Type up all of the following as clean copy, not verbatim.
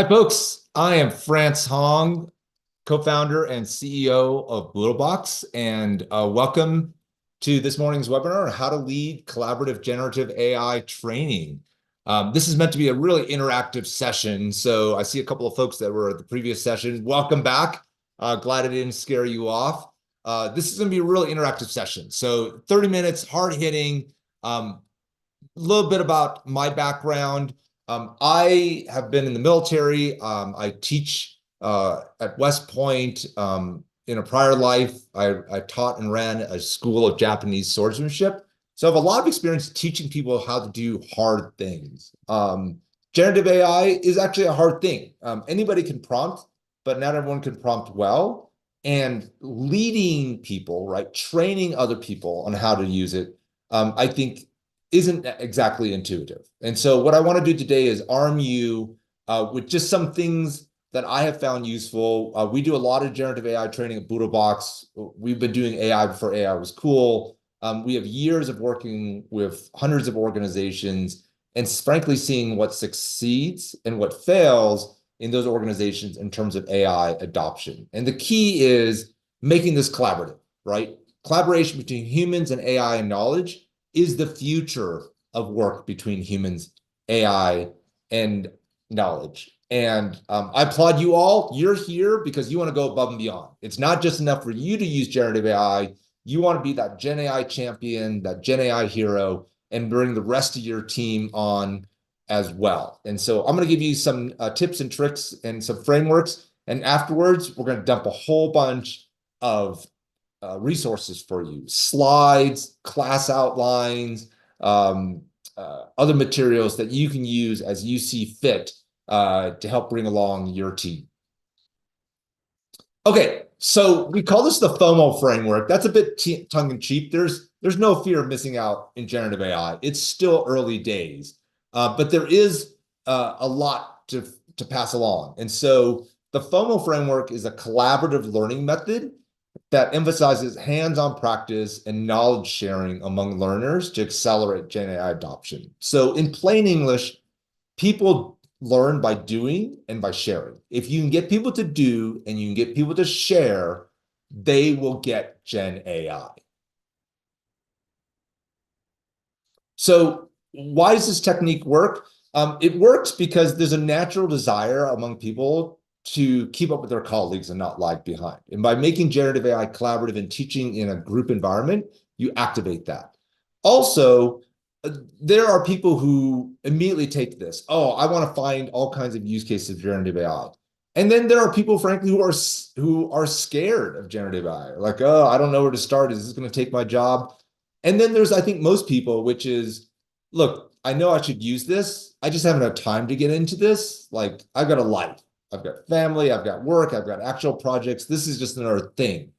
Hi, folks. I am France Hong, co-founder and CEO of Boodlebox, and welcome to this morning's webinar on how to lead collaborative generative AI training. This is meant to be a really interactive session, so I see a couple of folks that were at the previous session. Welcome back. Glad I didn't scare you off. This is going to be a really interactive session. So 30 minutes, hard-hitting, a little bit about my background. I have been in the military. I teach at West Point. In a prior life, I taught and ran a school of Japanese swordsmanship. So I have a lot of experience teaching people how to do hard things. Generative AI is actually a hard thing. Anybody can prompt, but not everyone can prompt well. And leading people, right, training other people on how to use it, I think isn't exactly intuitive. And so what I want to do today is arm you with just some things that I have found useful. We do a lot of generative AI training at Boodlebox. We've been doing AI before AI was cool. We have years of working with hundreds of organizations and frankly seeing what succeeds and what fails in those organizations in terms of AI adoption. And the key is making this collaborative, right? Collaboration between humans and AI and knowledge is the future of work between humans, AI, and knowledge. And I applaud you all. You're here because you want to go above and beyond. It's not just enough for you to use generative AI. You want to be that Gen AI champion, that Gen AI hero, and bring the rest of your team on as well. And so I'm going to give you some tips and tricks and some frameworks. And afterwards, we're going to dump a whole bunch of resources for you, slides, class outlines, other materials that you can use as you see fit to help bring along your team. Okay, so we call this the FOMO framework. That's a bit tongue-in-cheek. There's no fear of missing out in generative AI. It's still early days, but there is a lot to pass along. And so the FOMO framework is a collaborative learning method that emphasizes hands-on practice and knowledge sharing among learners to accelerate Gen AI adoption. So in plain English, people learn by doing and by sharing. If you can get people to do and you can get people to share, they will get Gen AI. So why does this technique work? It works because there's a natural desire among people to keep up with their colleagues and not lag behind. And by making generative AI collaborative and teaching in a group environment, you activate that. Also, there are people who immediately take this. Oh, I want to find all kinds of use cases of generative AI. And then there are people, frankly, who are scared of generative AI. Like, oh, I don't know where to start. Is this going to take my job? And then there's, I think, most people, which is, look, I know I should use this. I just haven't had time to get into this. Like, I've got a life. I've got family, I've got work, I've got actual projects. This is just another thing.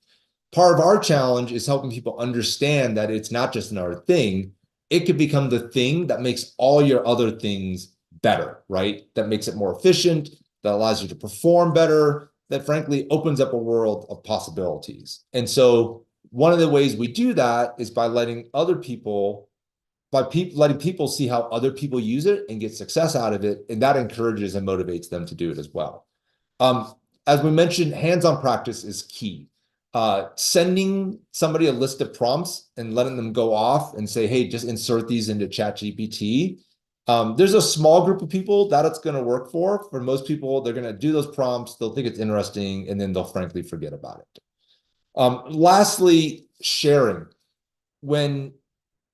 Part of our challenge is helping people understand that it's not just another thing. It could become the thing that makes all your other things better, right? That makes it more efficient, that allows you to perform better, that frankly opens up a world of possibilities. And so one of the ways we do that is by letting people see how other people use it and get success out of it, and that encourages and motivates them to do it as well. As we mentioned, hands-on practice is key. Sending somebody a list of prompts and letting them go off and say, hey, just insert these into ChatGPT. There's a small group of people that it's going to work for. For most people, they're going to do those prompts, they'll think it's interesting, and then they'll frankly forget about it. Lastly, sharing. When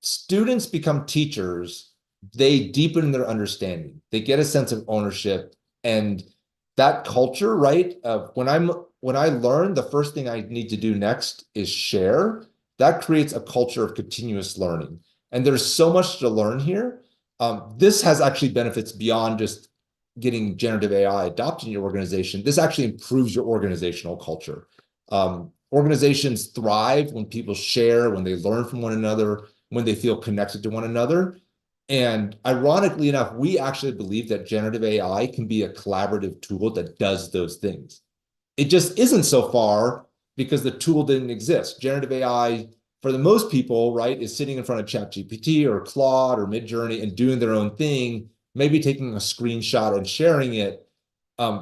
students become teachers, they deepen their understanding. They get a sense of ownership, and that culture, right? When I learn, the first thing I need to do next is share. That creates a culture of continuous learning. And there's so much to learn here. This has actually benefits beyond just getting generative AI adopted in your organization. This actually improves your organizational culture. Organizations thrive when people share, when they learn from one another, when they feel connected to one another. And ironically enough, we actually believe that generative AI can be a collaborative tool that does those things. It just isn't so far because the tool didn't exist. Generative AI, for the most people, right, is sitting in front of ChatGPT or Claude or Midjourney and doing their own thing, maybe taking a screenshot and sharing it.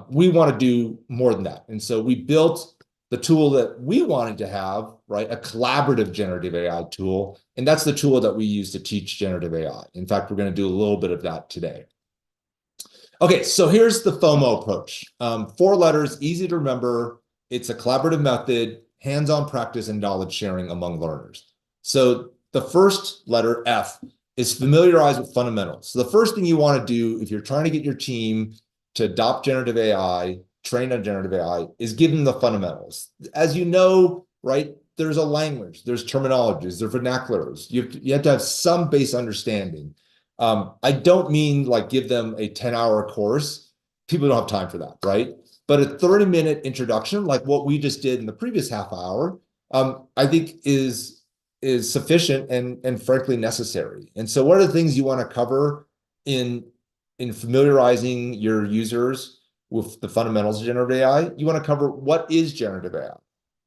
We want to do more than that. And so we built the tool that we wanted to have, right? A collaborative generative AI tool. And that's the tool that we use to teach generative AI. In fact, we're going to do a little bit of that today. Okay, so here's the FOMO approach. 4 letters, easy to remember. It's a collaborative method, hands-on practice, and knowledge sharing among learners. So the first letter, F, is familiarize with fundamentals. So the first thing you want to do if you're trying to get your team to adopt generative AI, train on generative AI, is give them the fundamentals. As you know, right, there's a language, there's terminologies, there's vernaculars. You have to have some base understanding. I don't mean like give them a 10-hour course. People don't have time for that, right? But a 30-minute introduction, like what we just did in the previous half hour, I think is sufficient and frankly necessary. And so what are the things you want to cover in familiarizing your users with the fundamentals of generative AI? You want to cover what is generative AI.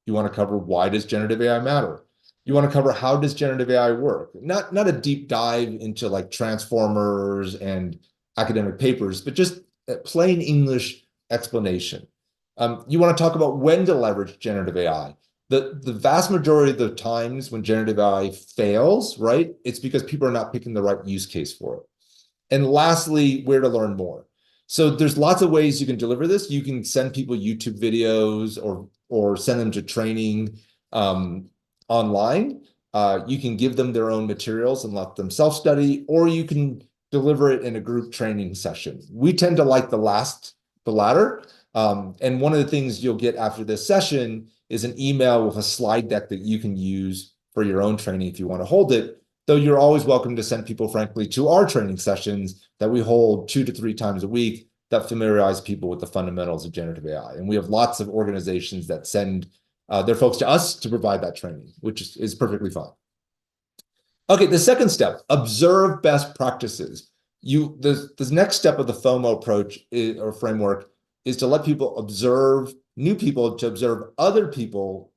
You want to cover why does generative AI matter. You want to cover how does generative AI work? Not a deep dive into like transformers and academic papers, but just a plain English explanation. You want to talk about when to leverage generative AI. The vast majority of the times when generative AI fails, right, it's because people are not picking the right use case for it. And lastly, where to learn more. So there's lots of ways you can deliver this. You can send people YouTube videos or send them to training online. You can give them their own materials and let them self-study, or you can deliver it in a group training session. We tend to like the latter. And one of the things you'll get after this session is an email with a slide deck that you can use for your own training if you want to hold it. Though you're always welcome to send people, frankly, to our training sessions that we hold 2 to 3 times a week that familiarize people with the fundamentals of generative AI. And we have lots of organizations that send their folks to us to provide that training, which is perfectly fine. Okay, the second step, observe best practices. The next step of the FOMO approach or framework is to let people observe, new people to observe other people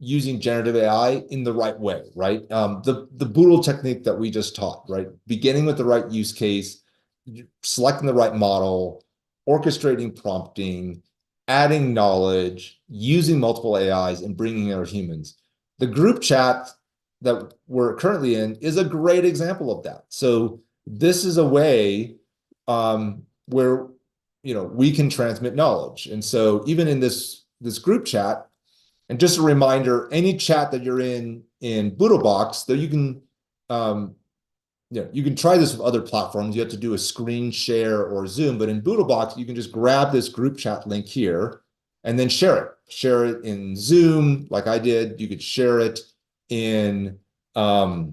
using generative AI in the right way, right? The Boodle technique that we just taught, right? Beginning with the right use case, selecting the right model, orchestrating prompting, adding knowledge, using multiple AIs, and bringing in our humans. The group chat that we're currently in is a great example of that. So this is a way where we can transmit knowledge. And so even in this group chat, and just a reminder, any chat that you're in BoodleBox, though you can try this with other platforms. You have to do a screen share or Zoom, but in BoodleBox, you can just grab this group chat link here and then share it. Share it in Zoom, like I did. You could share it in a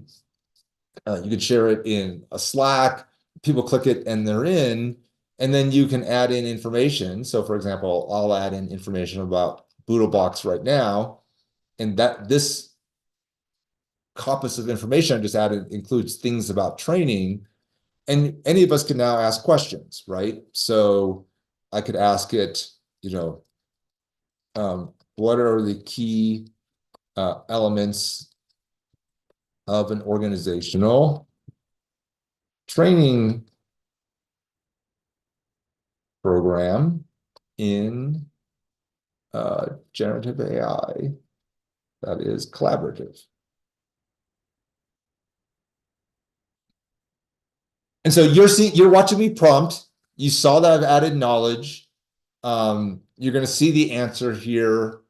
Slack. People click it and they're in, and then you can add in information. So for example, I'll add in information about BoodleBox right now, and that this corpus of information I just added includes things about training, and any of us can now ask questions, right? So I could ask it, what are the key elements of an organizational training program in generative AI that is collaborative. And so you're watching me prompt. You saw that I've added knowledge. You're going to see the answer here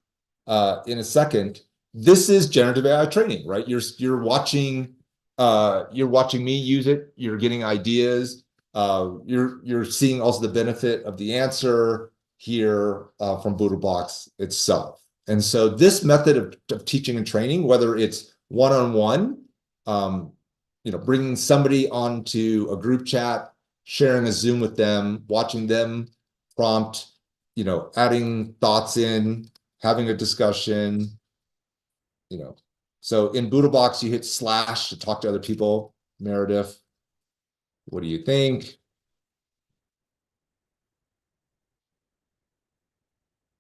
in a second. This is generative AI training, right? You're watching me use it. You're getting ideas. You're seeing also the benefit of the answer here from BoodleBox itself. And so this method of teaching and training, whether it's one-on-one, bringing somebody onto a group chat, sharing a Zoom with them, watching them prompt, adding thoughts in, having a discussion, So in BoodleBox, you hit / to talk to other people. Meredith, what do you think?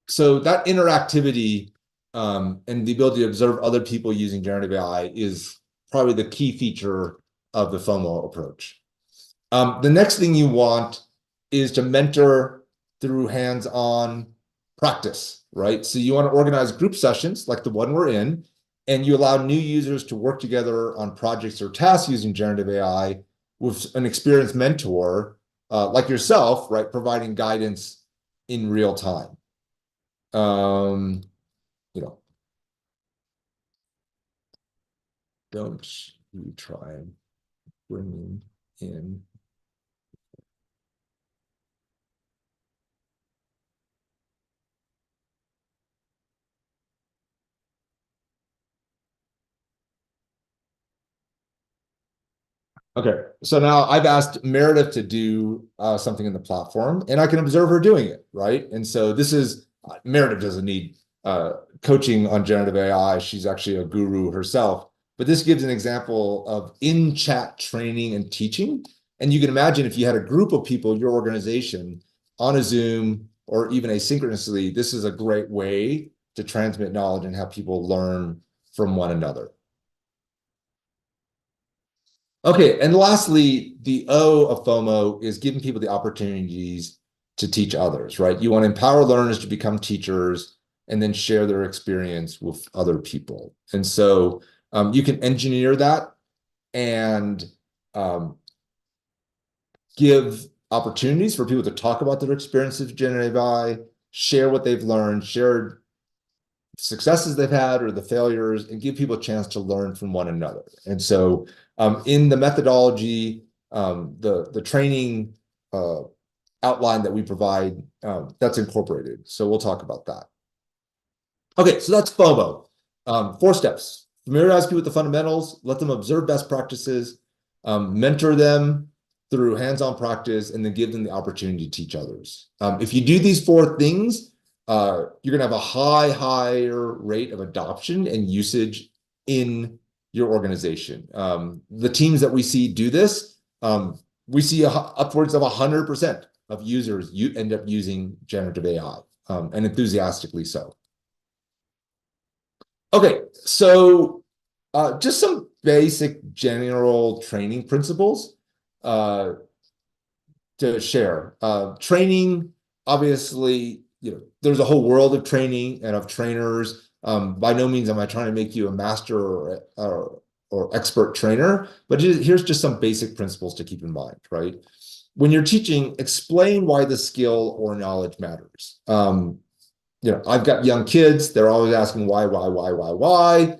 So that interactivity and the ability to observe other people using generative AI is probably the key feature of the FOMO approach. The next thing you want is to mentor through hands-on practice, right? So you want to organize group sessions like the one we're in, and you allow new users to work together on projects or tasks using generative AI with an experienced mentor like yourself, right, providing guidance in real time. You know, don't you try bringing in. Okay, so now I've asked Meredith to do something in the platform, and I can observe her doing it, right? And so this is Meredith doesn't need coaching on generative AI. She's actually a guru herself. But this gives an example of in-chat training and teaching. And you can imagine if you had a group of people, your organization, on a Zoom or even asynchronously, this is a great way to transmit knowledge and have people learn from one another. Okay, and lastly, the O of FOMO is giving people the opportunities to teach others, right? You want to empower learners to become teachers and then share their experience with other people. And so you can engineer that and give opportunities for people to talk about their experiences with generative AI, share what they've learned, share successes they've had or the failures, and give people a chance to learn from one another. And so in the methodology, the training outline that we provide, that's incorporated. So we'll talk about that. Okay, so that's FOMO. 4 steps. Familiarize people with the fundamentals, let them observe best practices, mentor them through hands-on practice, and then give them the opportunity to teach others. If you do these 4 things, you're going to have a higher rate of adoption and usage in your organization. The teams that we see do this, we see upwards of 100% of users end up using generative AI, and enthusiastically so. Okay, so just some basic general training principles to share. Training, obviously, there's a whole world of training and of trainers. By no means am I trying to make you a master or expert trainer, but here's just some basic principles to keep in mind, right? When you're teaching, explain why the skill or knowledge matters. I've got young kids. They're always asking why. Why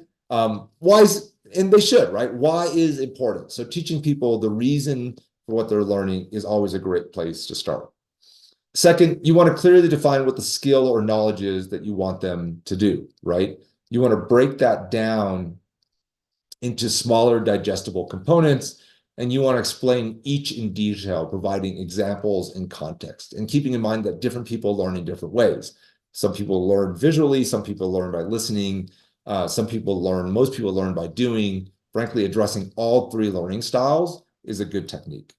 is, and they should, right? Why is important. So teaching people the reason for what they're learning is always a great place to start. Second, you want to clearly define what the skill or knowledge is that you want them to do, right? You want to break that down into smaller digestible components, and you want to explain each in detail, providing examples and context, and keeping in mind that different people learn in different ways. Some people learn visually, some people learn by listening, most people learn by doing. Frankly, addressing all 3 learning styles is a good technique.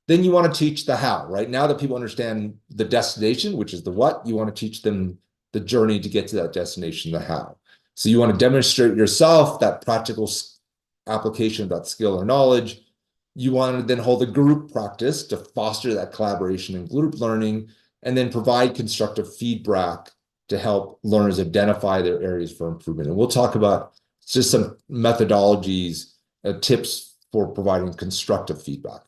Then you want to teach the how, right? Now that people understand the destination, which is the what, you want to teach them the journey to get to that destination, the how. So you want to demonstrate yourself that practical application of that skill or knowledge. You want to then hold a group practice to foster that collaboration and group learning, and then provide constructive feedback to help learners identify their areas for improvement. And we'll talk about just some methodologies, tips for providing constructive feedback.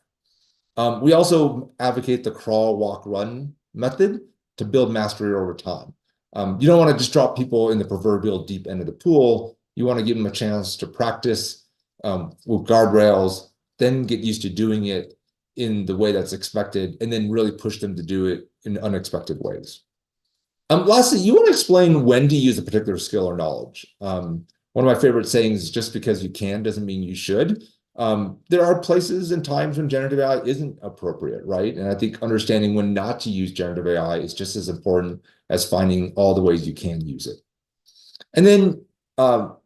We also advocate the crawl, walk, run method to build mastery over time. You don't want to just drop people in the proverbial deep end of the pool. You want to give them a chance to practice with guardrails, then get used to doing it in the way that's expected, and then really push them to do it in unexpected ways. Lastly, you want to explain when to use a particular skill or knowledge. One of my favorite sayings is just because you can doesn't mean you should. There are places and times when generative AI isn't appropriate, right? And I think understanding when not to use generative AI is just as important as finding all the ways you can use it. And then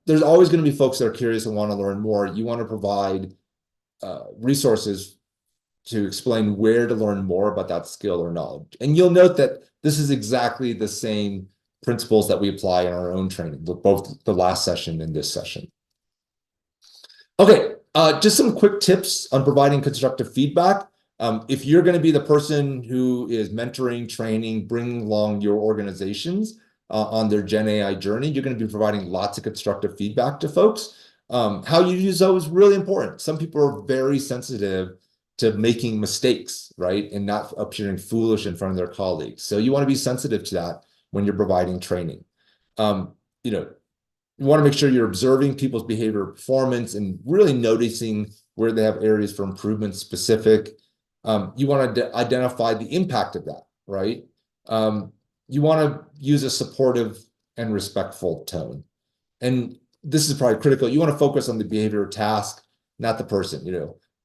there's always going to be folks that are curious and want to learn more. You want to provide resources to explain where to learn more about that skill or knowledge. And you'll note that this is exactly the same principles that we apply in our own training, with both the last session and this session. Okay, just some quick tips on providing constructive feedback. If you're going to be the person who is mentoring, training, bringing along your organizations on their Gen AI journey, you're going to be providing lots of constructive feedback to folks. How you use those is really important. Some people are very sensitive to making mistakes, right? And not appearing foolish in front of their colleagues. So you want to be sensitive to that when you're providing training. You know, you want to make sure you're observing people's behavior performance and really noticing where they have areas for improvement specific. You want to identify the impact of that, right? You want to use a supportive and respectful tone. And this is probably critical. You want to focus on the behavior task, not the person.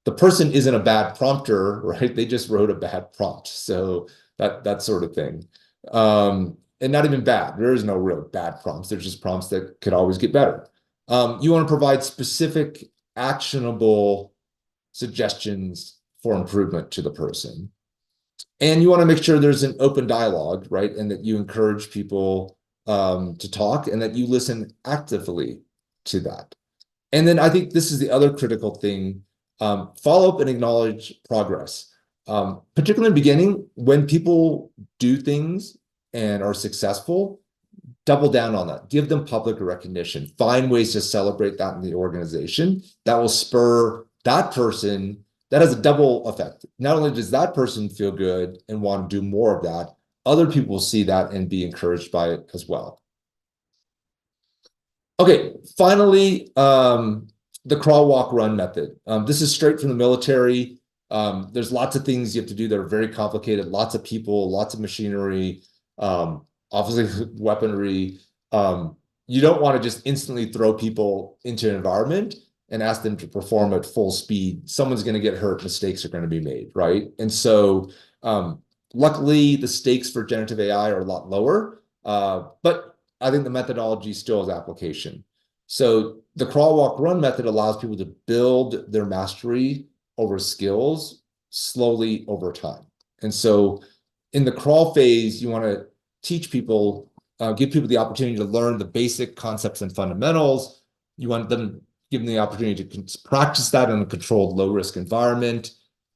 The person isn't a bad prompter, right? They just wrote a bad prompt. So that sort of thing. And not even bad. There is no real bad prompts. There's just prompts that could always get better. You want to provide specific, actionable suggestions for improvement to the person. And you want to make sure there's an open dialogue, right? And that you encourage people to talk and that you listen actively to that. And then I think this is the other critical thing. Follow up and acknowledge progress. Particularly in the beginning, when people do things and are successful, double down on that. Give them public recognition. Find ways to celebrate that in the organization. That will spur that person. That has a double effect. Not only does that person feel good and want to do more of that, other people will see that and be encouraged by it as well. Okay, finally, the crawl, walk, run method. This is straight from the military. There's lots of things you have to do that are very complicated, lots of people, lots of machinery, obviously weaponry. You don't want to just instantly throw people into an environment and ask them to perform at full speed. Someone's going to get hurt, mistakes are going to be made, right? And so luckily, the stakes for generative AI are a lot lower, but I think the methodology still has application. So the crawl, walk, run method allows people to build their mastery over skills slowly over time. And so in the crawl phase, you want to teach people, give people the opportunity to learn the basic concepts and fundamentals. You want them, give them the opportunity to practice that in a controlled, low-risk environment.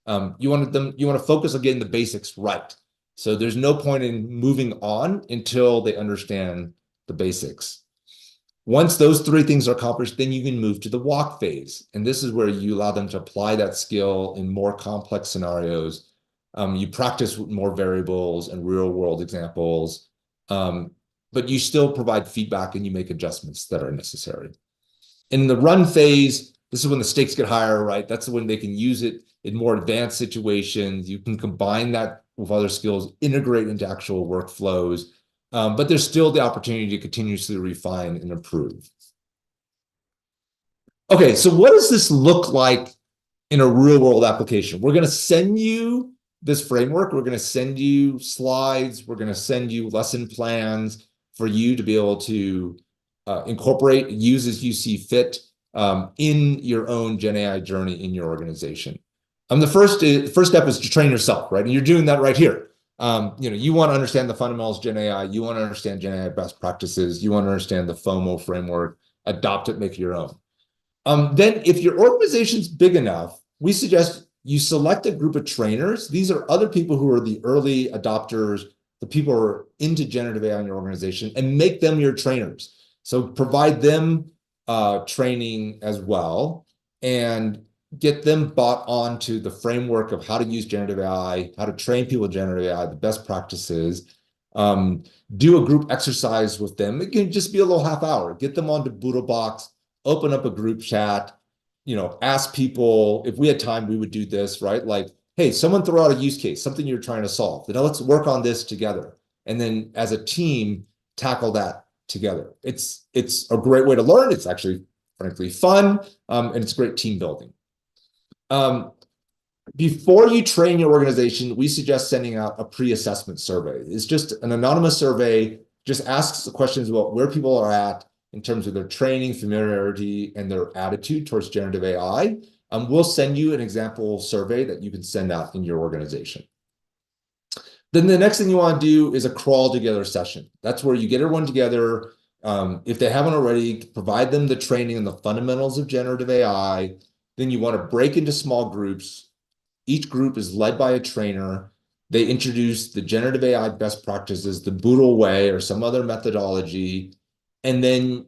You want to focus on getting the basics right. So there's no point in moving on until they understand the basics. Once those three things are accomplished, then you can move to the walk phase. And this is where you allow them to apply that skill in more complex scenarios. You practice with more variables and real world examples, but you still provide feedback and you make adjustments that are necessary. In the run phase, this is when the stakes get higher, right? That's when they can use it in more advanced situations. You can combine that with other skills, integrate into actual workflows. But there's still the opportunity to continuously refine and improve. Okay, so what does this look like in a real world application? We're going to send you this framework. We're going to send you slides. We're going to send you lesson plans for you to be able to incorporate, use as you see fit in your own Gen AI journey in your organization. The first step is to train yourself, right? And you're doing that right here. You want to understand the fundamentals of Gen AI. You want to understand Gen AI best practices. You want to understand the FOMO framework, adopt it, make it your own. Then if your organization's big enough, we suggest you select a group of trainers. These are other people who are the early adopters, the people who are into generative AI in your organization, and make them your trainers. So provide them training as well, and get them bought onto the framework of how to use generative AI, how to train people with generative AI, the best practices. Do a group exercise with them. It can just be a little half hour. Get them onto BoodleBox, open up a group chat, ask people, if we had time, we would do this, right? Like, hey, someone throw out a use case, something you're trying to solve. Let's work on this together. And then as a team, tackle that together. It's a great way to learn. It's actually, frankly, fun, and it's great team building. Before you train your organization, we suggest sending out a pre-assessment survey. It's just an anonymous survey, just asks the questions about where people are at in terms of their training, familiarity, and their attitude towards generative AI. We'll send you an example survey that you can send out in your organization. Then the next thing you want to do is a crawl together session. That's where you get everyone together. If they haven't already, provide them the training and the fundamentals of generative AI. Then you want to break into small groups, Each group is led by a trainer. They introduce the generative AI best practices, the Boodle way or some other methodology, and then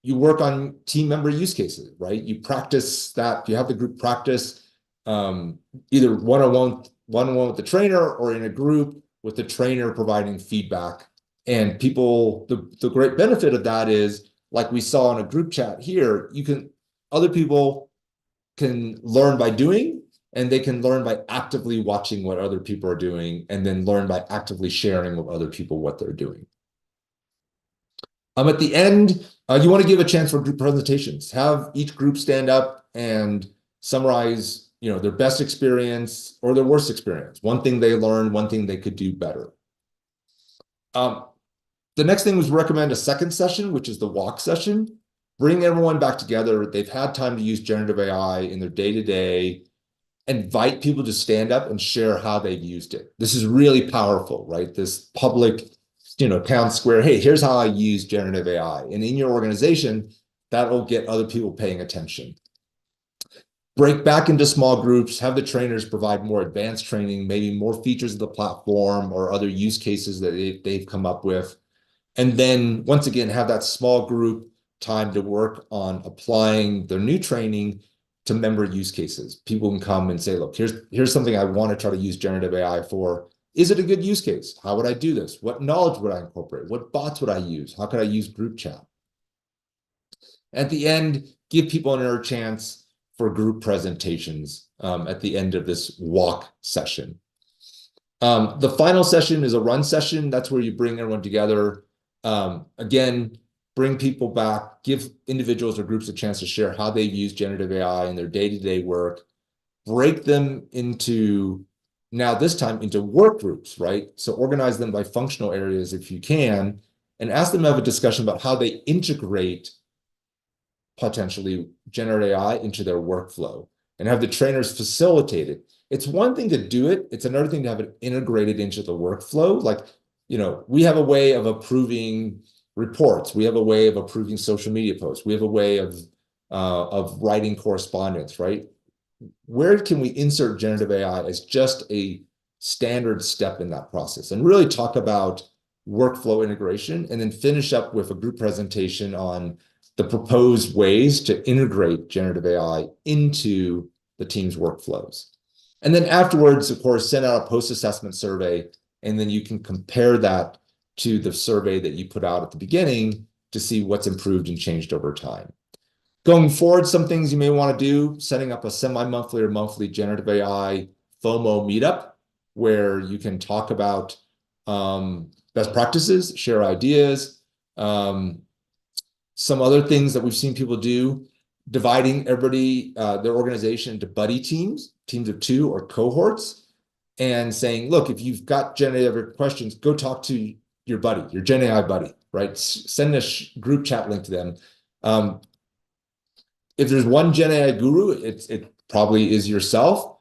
you work on team member use cases, right? You practice that. You have the group practice either one-on-one with the trainer or in a group with the trainer providing feedback. And people, the great benefit of that is, like we saw in a group chat here, other people can learn by doing, and they can learn by actively watching what other people are doing, and then learn by actively sharing with other people what they're doing. At the end, you want to give a chance for group presentations. Have each group stand up and summarize, their best experience or their worst experience. One thing they learned, one thing they could do better. The next thing was recommend a second session, which is the walk session. Bring everyone back together. They've had time to use generative AI in their day-to-day. Invite people to stand up and share how they've used it. This is really powerful, right? This public, town square, hey, here's how I use generative AI. And in your organization, that will get other people paying attention. Break back into small groups, have the trainers provide more advanced training, maybe more features of the platform or other use cases that they've come up with. And then once again, have that small group time to work on applying their new training to member use cases. People can come and say, look, here's something I want to try to use generative AI for. Is it a good use case? How would I do this? What knowledge would I incorporate? What bots would I use? How could I use group chat? At the end, give people another chance for group presentations at the end of this walk session. The final session is a run session. That's where you bring everyone together. Again, bring people back, give individuals or groups a chance to share how they've used generative AI in their day-to-day work, break them into, now this time, into work groups, right? So organize them by functional areas if you can, and ask them to have a discussion about how they integrate potentially generative AI into their workflow and have the trainers facilitate it. It's one thing to do it. It's another thing to have it integrated into the workflow. Like, we have a way of approving reports. We have a way of approving social media posts. We have a way of writing correspondence, right? Where can we insert generative AI as just a standard step in that process, and really talk about workflow integration, and then finish up with a group presentation on the proposed ways to integrate generative AI into the team's workflows. And then afterwards, of course, send out a post-assessment survey, and then you can compare that to the survey that you put out at the beginning to see what's improved and changed over time. Going forward, some things you may want to do, setting up a semi-monthly or monthly generative AI FOMO meetup where you can talk about best practices, share ideas. Some other things that we've seen people do, dividing everybody, their organization into buddy teams of 2 or cohorts, and saying, look, if you've got generative questions, go talk to your buddy, your GenAI buddy, right? Send a group chat link to them. If there's one GenAI guru, it probably is yourself.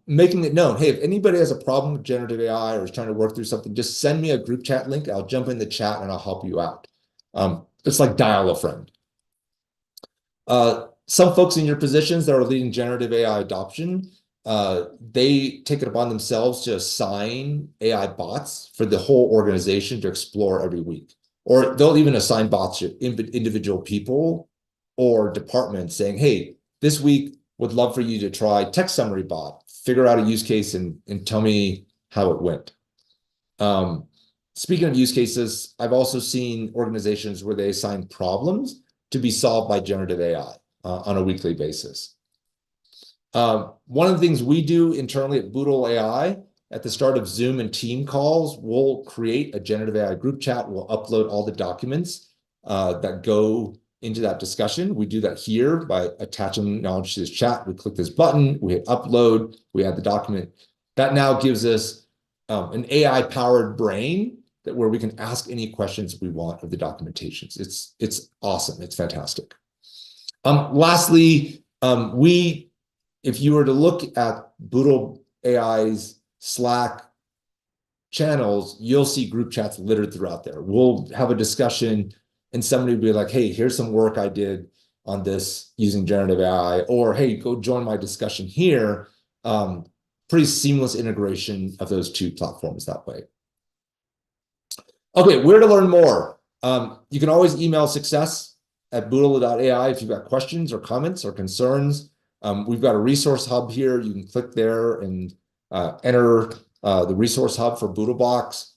Making it known, hey, if anybody has a problem with generative AI or is trying to work through something, just send me a group chat link. I'll jump in the chat and I'll help you out. It's like dial a friend. Some folks in your positions that are leading generative AI adoption, they take it upon themselves to assign AI bots for the whole organization to explore every week. Or they'll even assign bots to individual people or departments saying, hey, this week would love for you to try text summary bot, figure out a use case and tell me how it went. Speaking of use cases, I've also seen organizations where they assign problems to be solved by generative AI on a weekly basis. One of the things we do internally at Boodle AI, at the start of Zoom and team calls, we'll create a generative AI group chat. We'll upload all the documents that go into that discussion. We do that here by attaching knowledge to this chat. We click this button, we hit upload, we add the document. That now gives us an AI-powered brain where we can ask any questions we want of the documentations. It's awesome. It's fantastic. Lastly, if you were to look at Boodle AI's Slack channels, you'll see group chats littered throughout there. We'll have a discussion and somebody will be like, hey, here's some work I did on this using generative AI, or hey, go join my discussion here. pretty seamless integration of those two platforms that way. Okay, where to learn more? You can always email success@boodle.ai if you've got questions or comments or concerns. We've got a resource hub here. You can click there and enter the resource hub for BoodleBox.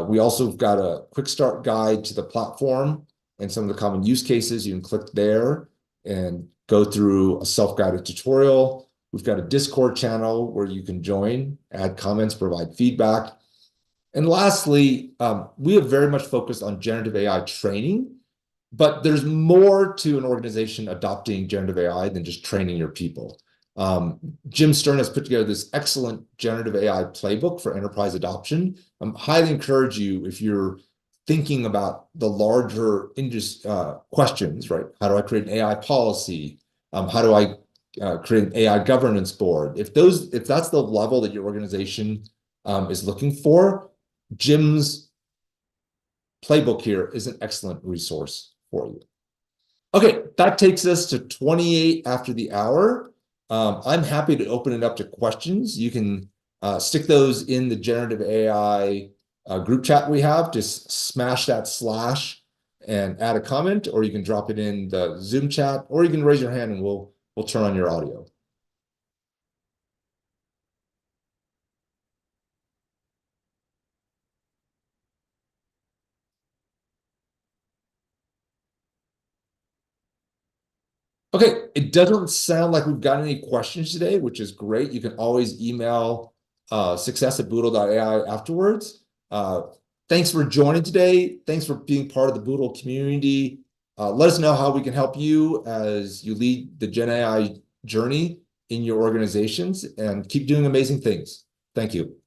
We also have got a quick start guide to the platform and some of the common use cases. You can click there and go through a self-guided tutorial. We've got a Discord channel where you can join, add comments, provide feedback. And lastly, we have very much focused on generative AI training, but there's more to an organization adopting generative AI than just training your people. Jim Stern has put together this excellent generative AI playbook for enterprise adoption. I highly encourage you, if you're thinking about the larger questions, right? How do I create an AI policy? How do I create an AI governance board? If that's the level that your organization is looking for, Jim's playbook here is an excellent resource for you. Okay, that takes us to 28 after the hour. I'm happy to open it up to questions. You can stick those in the generative AI group chat we have. Just smash that slash and add a comment, or you can drop it in the Zoom chat, or you can raise your hand and we'll turn on your audio. Okay, it doesn't sound like we've got any questions today, which is great. You can always email success@boodle.ai afterwards. Thanks for joining today. Thanks for being part of the Boodle community. Let us know how we can help you as you lead the GenAI journey in your organizations, and keep doing amazing things. Thank you.